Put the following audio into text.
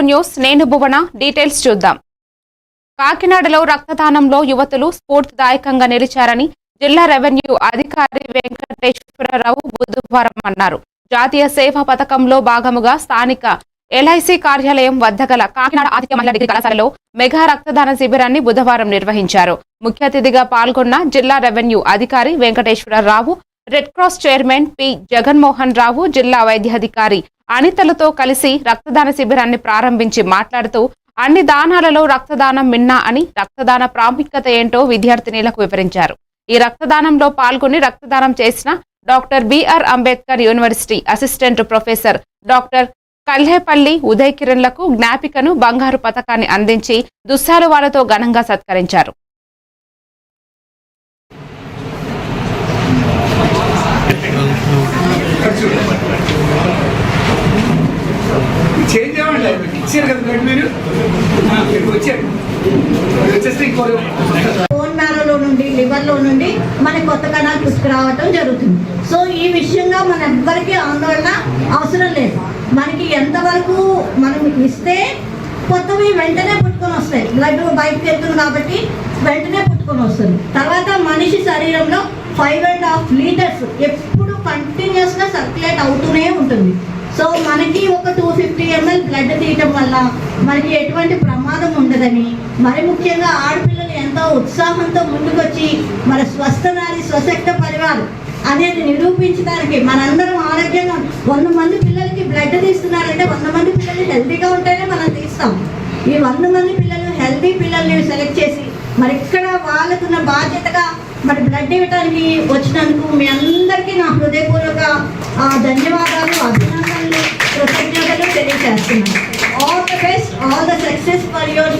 News నేను భువన details చూద్దాం. కాకినాడలో రక్తదానంలో యువతులు స్ఫూర్తిదాయకంగా నిలిచారని జిల్లా రెవెన్యూ అధికారి వెంకటేశ్వరరావు బుధవారం అన్నారు. జాతీయ సేవా పథకంలో భాగముగా స్థానిక ఎల్ఐసి కార్యాలయం వద్ద గల కాకినాడ ఆదిత్య మహిళా డిగ్రీ కళాశాలలో మెగా రక్తదాన శిబిరాన్ని బుధవారం నిర్వహించారు. ముఖ్య అతిథిగా పాల్గొన్న జిల్లా రెవెన్యూ అధికారి Venkateswararao, red cross chairman P Jaganmohan Rao, జిల్లా వైద్యాధికారి అనితలతో కలిసి రక్తదాన శిబిరాన్ని ప్రారంభించి మాట్లాడుతూ అన్ని దానాలలో రక్తదానం మిన్నా అని, రక్తదాన ప్రాముఖ్యత ఏంటో విద్యార్థినిలకు వివరించారు. ఈ రక్తదానంలో పాల్గొని రక్తదానం చేసిన doctor B R Ambedkar university assistant professor doctor Kalhepalli Uday కిరణ్లకు జ్ఞాపికను, బంగారు పతకాన్ని అందించి దుస్సాలువాలతో ఘనంగా సత్కరించారు. బోన్ మ్యారోలో నుండి, లివర్లో నుండి మన కొత్త కణాలు పుట్టుకురావటం జరుగుతుంది. సో ఈ విషయంగా మన ఎవ్వరికీ ఆందోళన అవసరం లేదు. మనకి ఎంతవరకు మనం ఇస్తే కొత్తవి వెంటనే పుట్టుకొని వస్తాయి. బ్లడ్ బయటకు వెళ్తుంది కాబట్టి వెంటనే పుట్టుకొని వస్తుంది. తర్వాత మనిషి శరీరంలో 5.5 లీటర్స్ ఎప్పుడు కంటిన్యూస్గా సర్క్యులేట్ అవుతూనే ఉంటుంది. సో మనకి ఒక 250 ml బ్లడ్ తీయటం వల్ల మనకి ఎటువంటి ప్రమాదం ఉండదని, మరి ముఖ్యంగా ఆడపిల్లలు ఎంతో ఉత్సాహంతో ముందుకొచ్చి మన స్వస్థ నారి స్వశక్త పరివారం అనేది నిరూపించడానికి మనందరం ఆరోగ్యంగా 100 మంది పిల్లలకి బ్లడ్ తీస్తున్నారంటే 100 మంది పిల్లలు హెల్తీగా ఉంటేనే మనం తీస్తాం. ఈ 100 మంది పిల్లలు హెల్తీ పిల్లల్ని సెలెక్ట్ చేసి మరి ఇక్కడ వాళ్ళకున్న బాధ్యతగా మరి బ్లడ్ ఇవ్వడానికి వచ్చినందుకు మీ అందరికీ నా హృదయపూర్వక ధన్యవాదాలు, అభినందనలు, కృతజ్ఞతలు తెలియజేస్తున్నాను. All the best, all the success for your